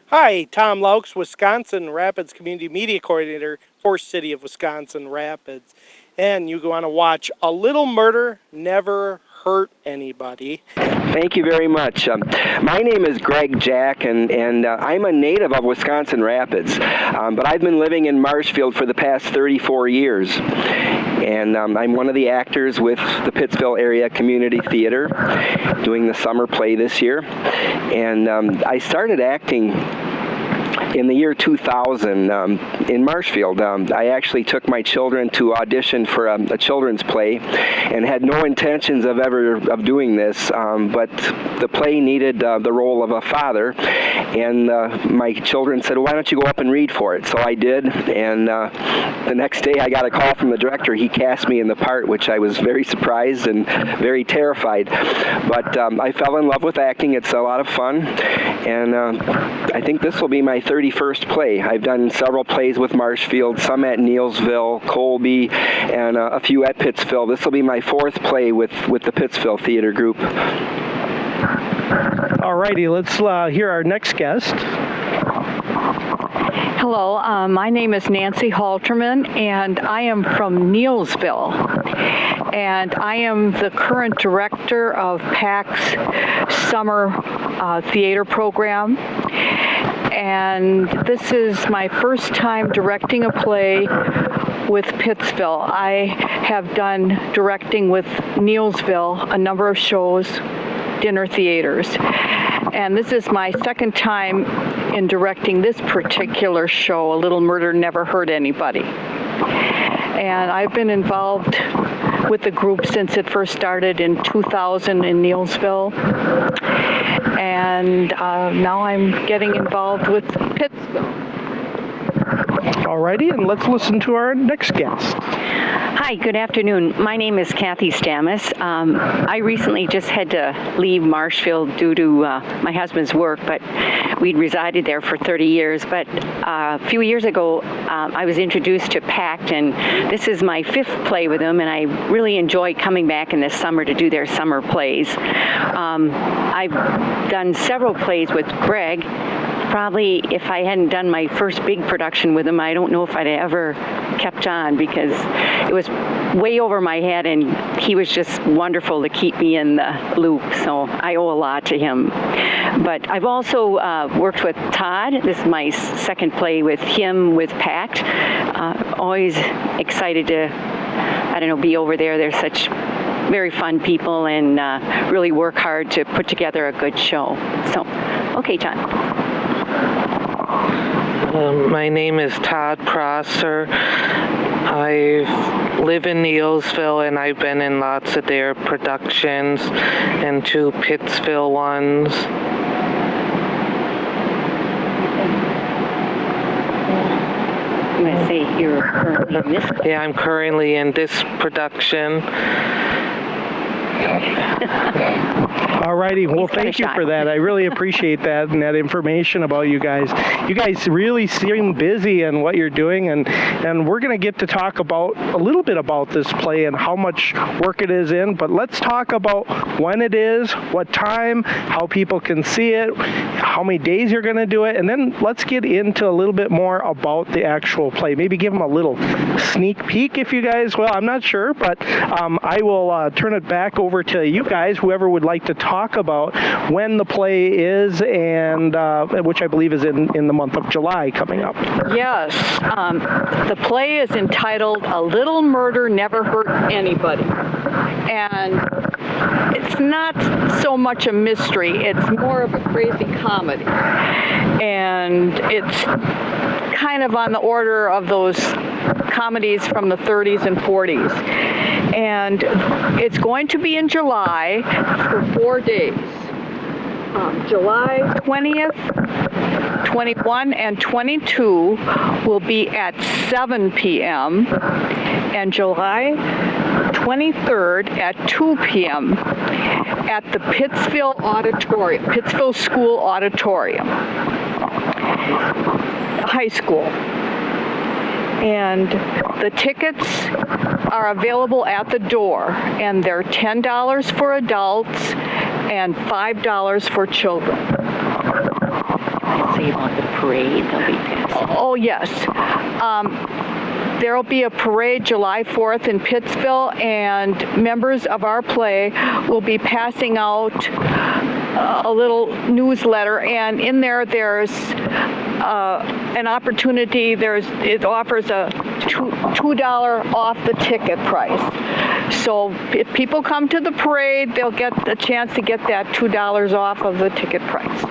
Hi, Tom Loucks, Wisconsin Rapids Community Media Coordinator for City of Wisconsin Rapids. And you want to watch A Little Murder Never Hurt Anybody. Thank you very much. My name is Greg Jack, and I'm a native of Wisconsin Rapids, but I've been living in Marshfield for the past 34 years. And I'm one of the actors with the Pittsville Area Community Theater, doing the summer play this year. And I started acting in the year 2000 in Marshfield. I actually took my children to audition for a children's play and had no intentions of doing this, but the play needed the role of a father, and my children said, well, why don't you go up and read for it? So I did, and the next day I got a call from the director. He cast me in the part, which I was very surprised and very terrified. But I fell in love with acting. It's a lot of fun, and I think this will be my 31st play. I've done several plays with Marshfield, some at Neilsville, Colby, and a few at Pittsville. This will be my 4th play with the Pittsville Theater Group. All righty, let's hear our next guest. Hello, my name is Nancy Halterman, and I am from Neilsville. And I am the current director of PAC's summer theater program. And this is my first time directing a play with Pittsville. I have done directing with Neilsville, a number of shows, dinner theaters. And this is my second time in directing this particular show, A Little Murder Never Hurt Anybody. And I've been involved with the group since it first started in 2000 in Neilsville. And now I'm getting involved with Pittsville. Alrighty, and let's listen to our next guest. Hi, good afternoon. My name is Kathy Scamaz. I recently just had to leave Marshfield due to my husband's work, but we'd resided there for 30 years. But a few years ago, I was introduced to PACT, and this is my 5th play with them, and I really enjoy coming back in the summer to do their summer plays. I've done several plays with Greg. Probably if I hadn't done my first big production with him, I don't know if I'd ever kept on, because it was way over my head, and he was just wonderful to keep me in the loop. So I owe a lot to him. But I've also worked with Todd. This is my second play with him with PACT. Always excited to, be over there. They're such very fun people and really work hard to put together a good show. So, okay, John. My name is Todd Prosser. I live in Neilsville, and I've been in lots of their productions and 2 Pittsville ones. I'm going to say you're currently in this. Yeah, I'm currently in this production. All righty. Well, thank you for that. I really appreciate that and that information about you guys. You guys really seem busy in what you're doing, and we're going to get to talk about a little bit about this play and how much work it is in. But let's talk about when it is, what time, how people can see it, how many days you're going to do it, and then let's get into a little bit more about the actual play. Maybe give them a little sneak peek if you guys. Well, I'm not sure, but I will turn it back over to you guys, whoever would like to talk about when the play is, and which I believe is in the month of July coming up. Yes, the play is entitled A Little Murder Never Hurt Anybody. And it's not so much a mystery, it's more of a crazy comedy. And it's kind of on the order of those comedies from the 30s and 40s. And it's going to be in July for 4 days. July 20th, 21, and 22 will be at 7 p.m. and July 23rd at 2 p.m. at the Pittsville Auditorium, Pittsville School Auditorium, high school. And the tickets are available at the door, and they're $10 for adults and $5 for children. Let's see say about the parade they'll be passing? Oh, yes. There will be a parade July 4th in Pittsville, and members of our play will be passing out a little newsletter, and in there's an opportunity. It offers a $2 off the ticket price. So if people come to the parade, they'll get a chance to get that $2 off of the ticket price.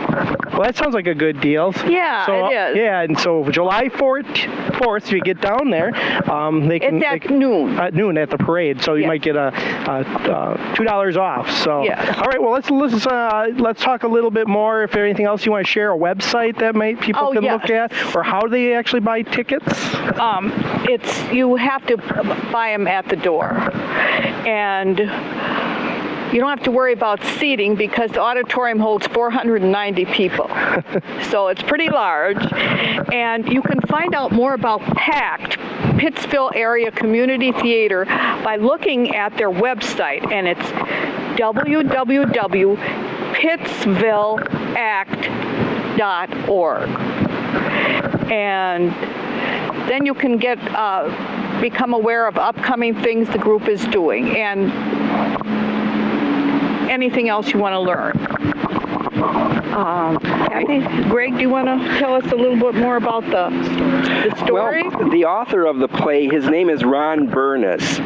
Well, that sounds like a good deal. Yeah, so, it is. Yeah, and so July 4th, if you get down there, It's at noon. At noon at the parade, so you might get a $2 off. So, yes. All right. Well, let's talk a little bit more. If there's anything else you want to share, a website that people can look at, or how do they actually buy tickets? You have to buy them at the door, and you don't have to worry about seating because the auditorium holds 490 people. So it's pretty large. And you can find out more about PACT, Pittsville Area Community Theater, by looking at their website, and it's www.pittsvilleact.org. And then you can become aware of upcoming things the group is doing and anything else you want to learn. Greg, do you want to tell us a little bit more about the story? Well, the author of the play, his name is Ron Bernas,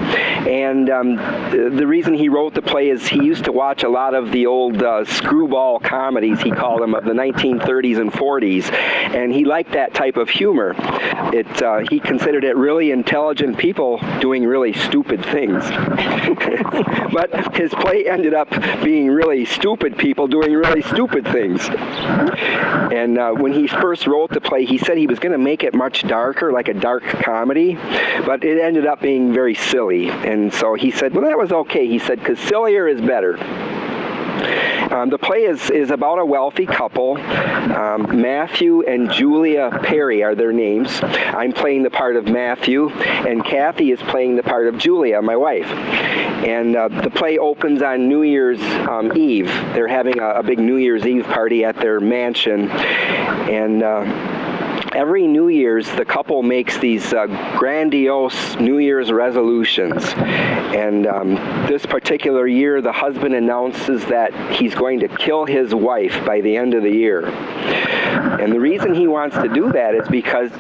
and the reason he wrote the play is he used to watch a lot of the old screwball comedies, he called them, of the 1930s and 40s, and he liked that type of humor. He considered it really intelligent people doing really stupid things. But his play ended up being really stupid people doing really stupid things. And when he first wrote the play, he said he was going to make it much darker, like a dark comedy, but it ended up being very silly. And so he said, well, that was okay. He said, because sillier is better. The play is about a wealthy couple. Matthew and Julia Perry are their names. I'm playing the part of Matthew, and Kathy is playing the part of Julia, my wife. And the play opens on New Year's Eve. They're having a big New Year's Eve party at their mansion. And every New Year's, the couple makes these grandiose New Year's resolutions. And this particular year, the husband announces that he's going to kill his wife by the end of the year. And the reason he wants to do that is because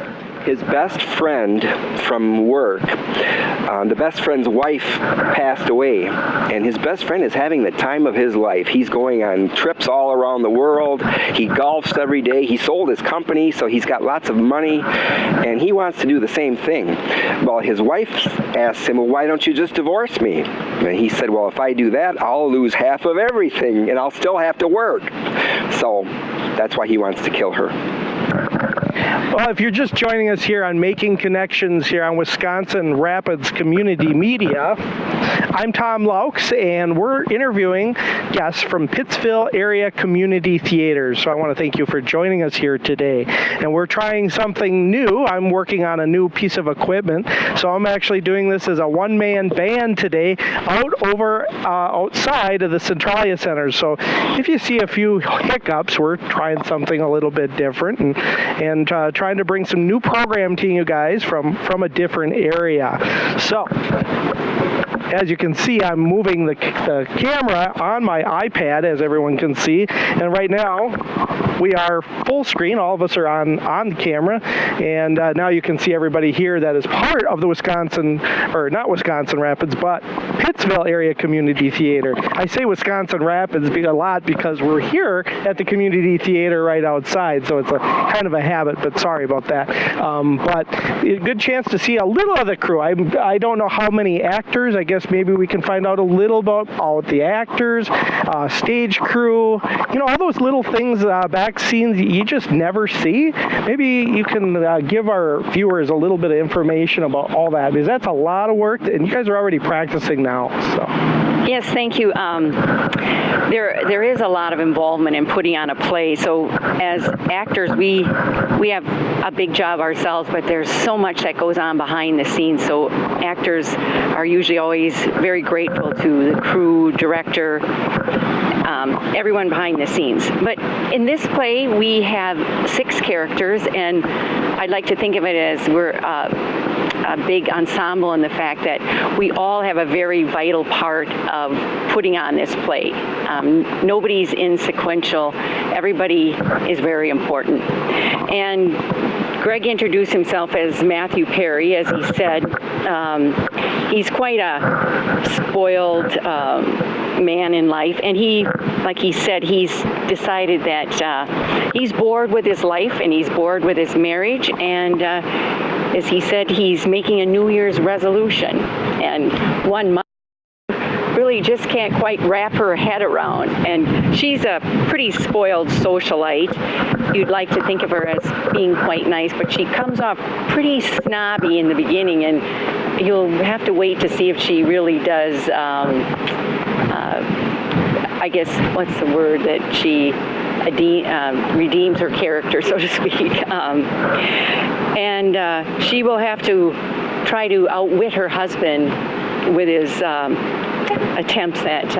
his best friend from work, the best friend's wife passed away, and his best friend is having the time of his life. He's going on trips all around the world. He golfs every day. He sold his company, so he's got lots of money, and he wants to do the same thing. Well, his wife asked him, well, why don't you just divorce me? And he said, well, if I do that, I'll lose half of everything, and I'll still have to work. So that's why he wants to kill her. Well, if you're just joining us here on Making Connections here on Wisconsin Rapids Community Media, I'm Tom Loucks, and we're interviewing guests from Pittsville Area Community Theaters. So I want to thank you for joining us here today. And we're trying something new. I'm working on a new piece of equipment, so I'm actually doing this as a one-man band today outside of the Centralia Center. So if you see a few hiccups, we're trying something a little bit different and trying to bring some new program to you guys from a different area. So as you can see, I'm moving the camera on my iPad, as everyone can see, and right now we are full screen. All of us are on the camera, and now you can see everybody here that is part of the not Wisconsin Rapids, but Pittsville Area Community Theater. I say Wisconsin Rapids a lot because we're here at the Community Theater right outside, so it's a kind of a habit, but sorry about that. But a good chance to see a little of the crew. I don't know how many actors. I guess maybe we can find out a little about all the actors, stage crew, all those little things, back scenes you just never see. Maybe you can give our viewers a little bit of information about all that, because that's a lot of work, and you guys are already practicing now. So. Yes, thank you. There is a lot of involvement in putting on a play. So as actors, we have a big job ourselves, but there's so much that goes on behind the scenes. So actors are usually always very grateful to the crew, director, everyone behind the scenes. But in this play, we have 6 characters, and I'd like to think of it as we're a big ensemble in the fact that we all have a very vital part of putting on this play. Nobody's insequential. Everybody is very important. And Greg introduced himself as Matthew Perry, as he said. He's quite a spoiled man in life, and like he said, he's decided that he's bored with his life and he's bored with his marriage, and as he said, he's making a New Year's resolution, and one month really just can't quite wrap her head around. And she's a pretty spoiled socialite. You'd like to think of her as being quite nice, but she comes off pretty snobby in the beginning, and you'll have to wait to see if she really does, I guess, what's the word, that she redeems her character, so to speak. And she will have to try to outwit her husband with his attempts at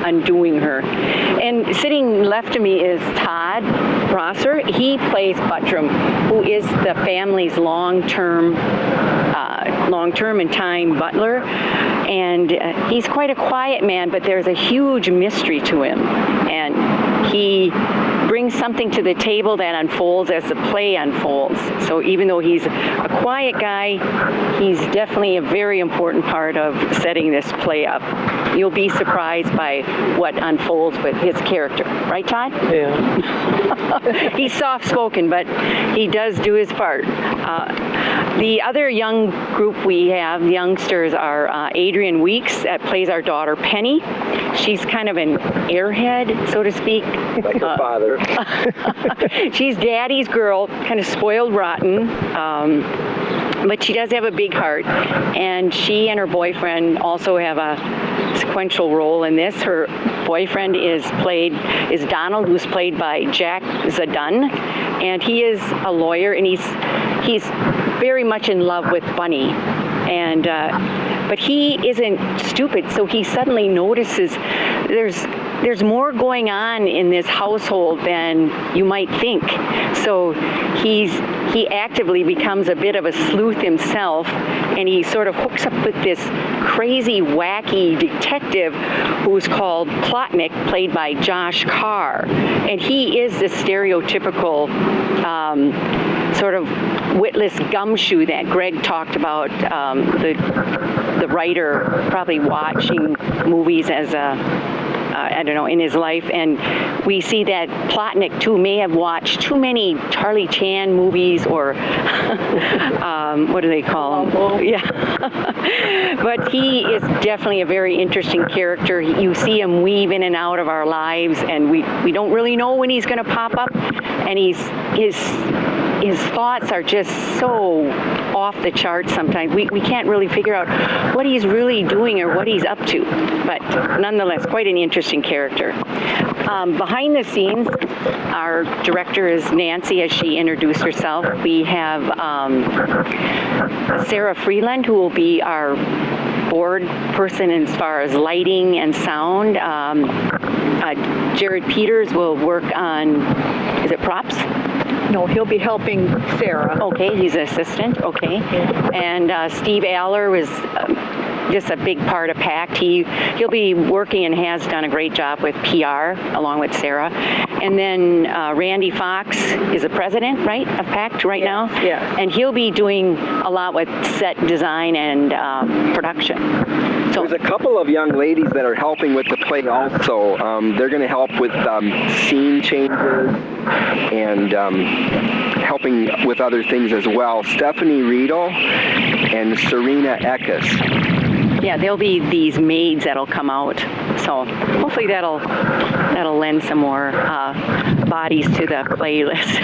undoing her. And sitting left of me is Todd Prosser. He plays Buttram, who is the family's long-term and time butler. And he's quite a quiet man, but there's a huge mystery to him. And he brings something to the table that unfolds as the play unfolds. So even though he's a quiet guy, he's definitely a very important part of setting this play up. You'll be surprised by what unfolds with his character. Right, Todd? Yeah. He's soft-spoken, but he does do his part. The other young group we have, youngsters, are Adrian Weeks, that plays our daughter Penny. She's kind of an airhead, so to speak. Like her father. She's daddy's girl, kind of spoiled rotten. But she does have a big heart, and she and her boyfriend also have a sequential role in this. Her boyfriend is Donald, who's played by Jack Zadun, and he is a lawyer, and he's very much in love with Bunny, and but he isn't stupid, so he suddenly notices there's more going on in this household than you might think. So he actively becomes a bit of a sleuth himself, and he sort of hooks up with this crazy, wacky detective who's called Plotnik, played by Josh Carr. And he is the stereotypical sort of witless gumshoe that Greg talked about, the writer probably watching movies as I don't know, in his life. And we see that Plotnik, too, may have watched too many Charlie Chan movies, or what do they call them? Yeah. But he is definitely a very interesting character. You see him weave in and out of our lives, and we don't really know when he's going to pop up. And his thoughts are just so off the charts sometimes. We can't really figure out what he's really doing or what he's up to. But nonetheless, quite an interesting character. Behind the scenes, our director is Nancy, as she introduced herself. We have Sarah Freeland, who will be our board person as far as lighting and sound. Jared Peters will work on, is it props? No, he'll be helping Sarah. Okay, he's an assistant. Okay. And Steve Aller was just a big part of PACT. He'll be working and has done a great job with PR along with Sarah. And then Randy Fox is the president, right, of PACT right now? Yeah. And he'll be doing a lot with set design and production. So there's a couple of young ladies that are helping with the play also. They're going to help with scene changes and helping with other things as well. Stephanie Riedel and Serena Eckes. Yeah, there'll be these maids that'll come out. So hopefully that'll lend some more bodies to the playlist.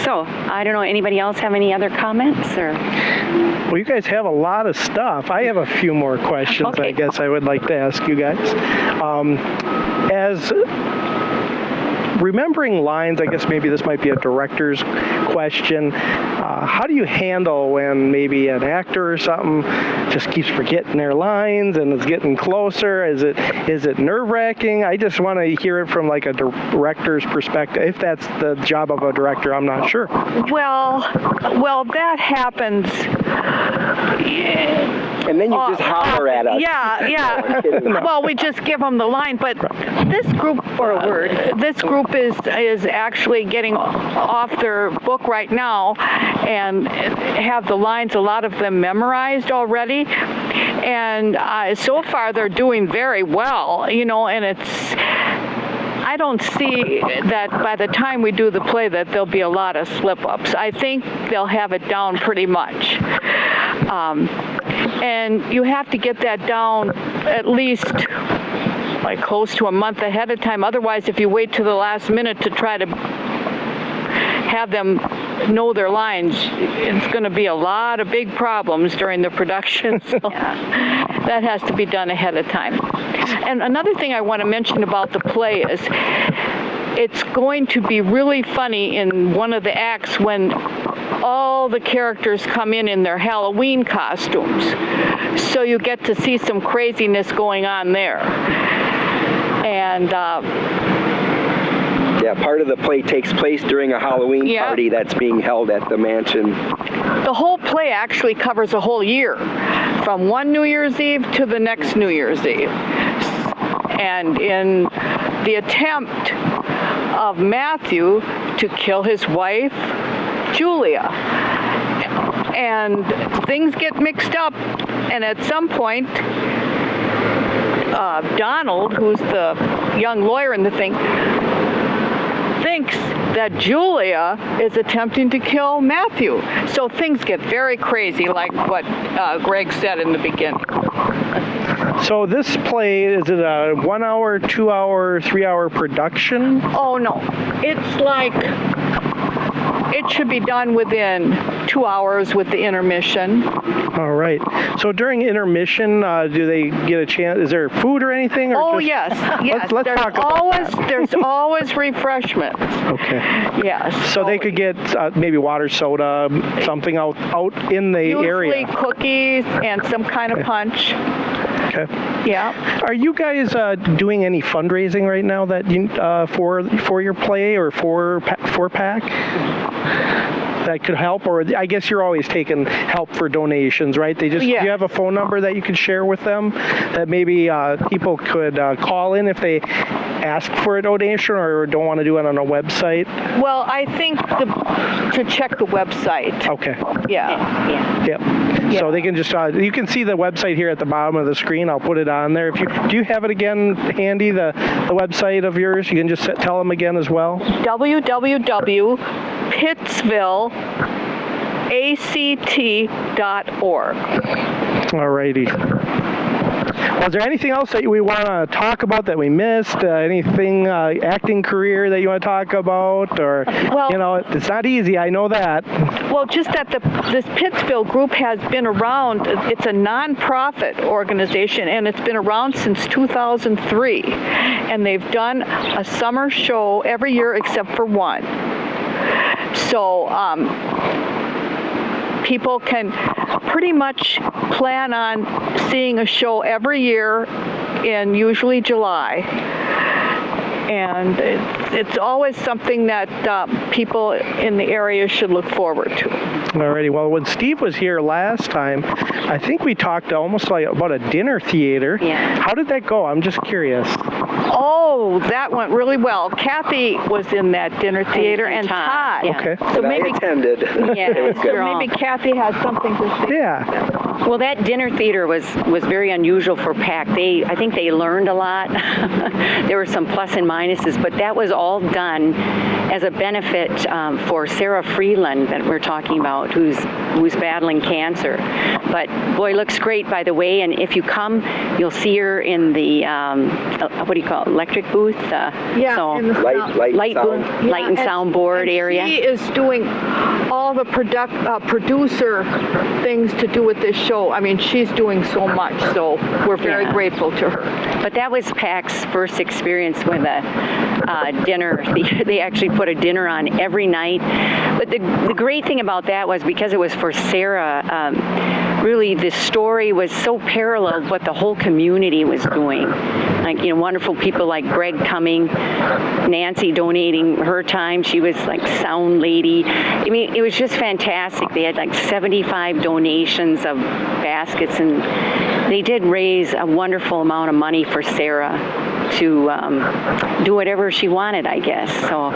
So I don't know, anybody else have any other comments? Or? Well, you guys have a lot of stuff. I have a few more questions, Okay. I guess I would like to ask you guys. As remembering lines, I guess maybe this might be a director's question. How do you handle when maybe an actor or something just keeps forgetting their lines and is getting closer? Is it nerve-wracking? I just want to hear it from like a director's perspective. If that's the job of a director, I'm not sure. Well, that happens. And then you just holler at us. Yeah. Well, we just give them the line, but this group is actually getting off their book right now and have the lines, a lot of them memorized already. And so far they're doing very well, and I don't see that by the time we do the play that there'll be a lot of slip-ups. I think they'll have it down pretty much. And you have to get that down at least like close to a month ahead of time. Otherwise, if you wait to the last minute to try to have them know their lines, it's going to be a lot of big problems during the production. So that has to be done ahead of time. And another thing I want to mention about the play is it's going to be really funny in one of the acts when all the characters come in their Halloween costumes. So you get to see some craziness going on there. And part of the play takes place during a Halloween party that's being held at the mansion. The whole play actually covers a whole year, from one New Year's Eve to the next New Year's Eve. And in the attempt of Matthew to kill his wife, Julia. And things get mixed up, and at some point, Donald, who's the young lawyer in the thing, thinks that Julia is attempting to kill Matthew. So things get very crazy, like what Greg said in the beginning. So this play, is it a 1 hour, 2 hour, 3 hour production? Oh, no. It's like, it should be done within 2 hours with the intermission. All right. So during intermission, do they get a chance? Is there food or anything? Or yes. Let's talk about that. There's always refreshments. Okay. Yes. So they could get maybe water, soda, something out in the area. Usually cookies and some kind of punch. Okay. Yeah. Are you guys doing any fundraising right now that you for your play or for PAC? That could help, or I guess you're always taking help for donations, right? Do you have a phone number that you could share with them that maybe people could call in if they ask for a donation or don't want to do it on a website? Well, I think to check the website. Okay. Yeah. Yep. So they can just you can see the website here at the bottom of the screen. I'll put it on there. Do you have it again handy, the website of yours? You can just tell them again as well. www.pittsvilleact.org. All righty. Well, is there anything else that we want to talk about that we missed? Anything acting career that you want to talk about? Or, it's not easy. I know that. Well, just that this Pittsville group has been around. It's a nonprofit organization, and it's been around since 2003. And they've done a summer show every year except for one. So people can pretty much plan on seeing a show every year in usually July. And it's always something that people in the area should look forward to. Alrighty. Well, when Steve was here last time, I think we talked almost like about a dinner theater. Yeah. How did that go? I'm just curious. Oh, that went really well. Kathy was in that dinner theater, and Todd. Yeah. Okay. So maybe I attended. Yeah, it was good. So maybe Kathy has something to say. Yeah. Well, that dinner theater was very unusual for PAC. I think they learned a lot. There were some plus and minuses, but that was all done as a benefit for Sarah Freeland that we're talking about, who's battling cancer. But boy, looks great, by the way. And if you come, you'll see her in the what do you call it, electric booth? In the light booth, light and sound board area. She is doing all the producer things to do with this show. I mean, she's doing so much, so we're very grateful to her. But that was PAC's first experience with a dinner. They actually put a dinner on every night. But the great thing about that was because it was for Sarah, really the story was so parallel with what the whole community was doing. Like, wonderful people like Greg coming, Nancy donating her time. She was like sound lady. I mean, it was just fantastic. They had like 75 donations of baskets, and they did raise a wonderful amount of money for Sarah to do whatever she wanted, I guess. So,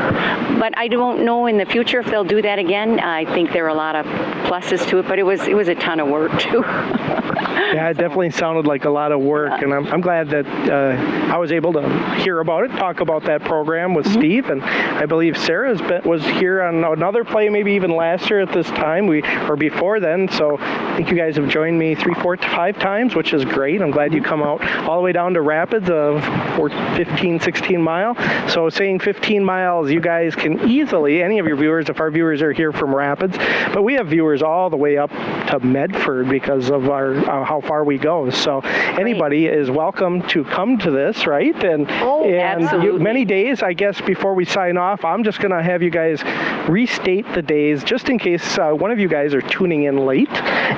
but I don't know in the future if they'll do that again. I think there are a lot of pluses to it, but it was a ton of work too. Yeah, it definitely sounded like a lot of work, and I'm glad that I was able to hear about it, talk about that program with Steve, and I believe Sarah was here on another play, maybe even last year at this time, or before then. So I think you guys have joined me 3, 4, 5 times, which is great. I'm glad you come out all the way down to Rapids of 15, 16 mile. So saying 15 miles, you guys can easily, any of your viewers, if our viewers are here from Rapids, but we have viewers all the way up to Medford because of our how far we go. So anybody is welcome to come to this, right? And many days, I guess, before we sign off, I'm just going to have you guys restate the days just in case one of you guys are tuning in late,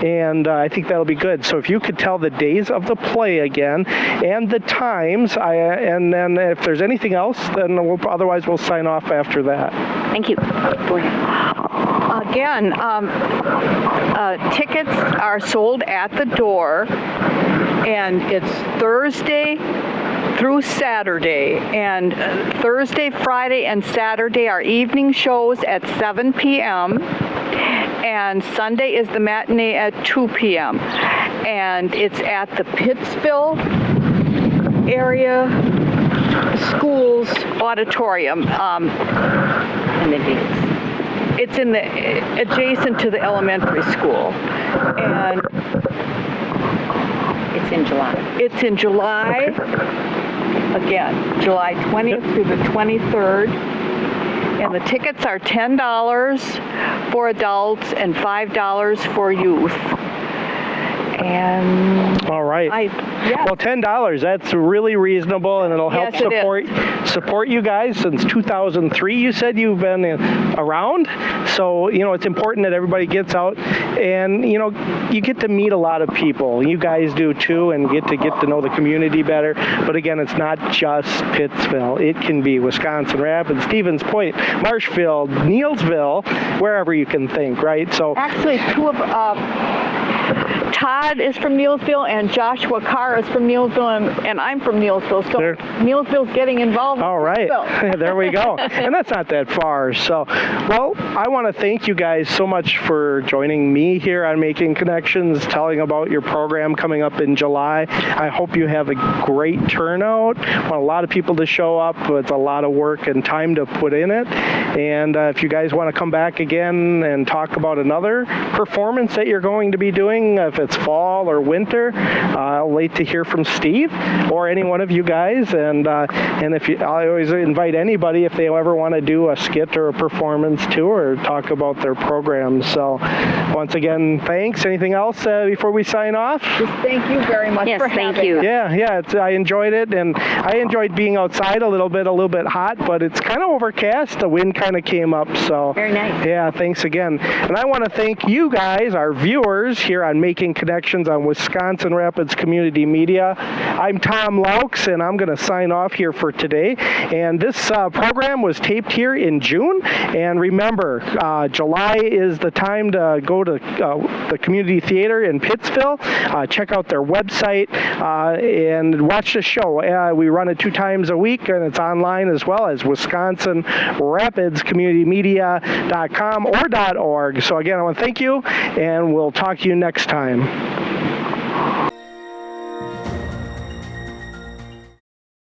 and I think that'll be good. So if you could tell the days of the play again and the times, and then if there's anything else, then otherwise we'll sign off after that. Thank you. Again, tickets are sold at the door, and it's Thursday through Saturday. And Thursday, Friday, and Saturday are evening shows at 7 p.m. And Sunday is the matinee at 2 p.m. And it's at the Pittsville area schools auditorium. And the dates. It's adjacent to the elementary school, and it's in July. It's in July. Okay. Again, July 20th through the 23rd, and the tickets are $10 for adults and $5 for youth. And all right. Well, $10, that's really reasonable, and it'll help support you guys. Since 2003, you said you've been around. So, it's important that everybody gets out, and, you get to meet a lot of people. You guys do too, and get to know the community better. But again, it's not just Pittsville. It can be Wisconsin Rapids, Stevens Point, Marshfield, Neillsville, wherever you can think, right? So actually, Todd is from Neillsville, and Joshua Carr is from Neillsville, and I'm from Neillsville. So Neillsville's getting involved. All right. There we go. And that's not that far. So, well, I want to thank you guys so much for joining me here on Making Connections, telling about your program coming up in July. I hope you have a great turnout. I want a lot of people to show up. It's a lot of work and time to put in it. And if you guys want to come back again and talk about another performance that you're going to be doing, if it's fall or winter, I'll wait to hear from Steve or any one of you guys. And I always invite anybody if they ever want to do a skit or a performance too, or talk about their programs. So once again, thanks. Anything else before we sign off? Just thank you very much for having you. Yeah, I enjoyed it, and I enjoyed being outside a little bit hot, but it's kind of overcast. The wind kind of came up, so very nice. Yeah, thanks again. And I want to thank you guys, our viewers here on Making Connections on Wisconsin Rapids Community Media. I'm Tom Loucks, and I'm going to sign off here for today. And this program was taped here in June. And remember, July is the time to go to the community theater in Pittsville. Check out their website and watch the show. We run it 2 times a week, and it's online as well as WisconsinRapidsCommunityMedia.com or .org. So again, I want to thank you, and we'll talk to you next time.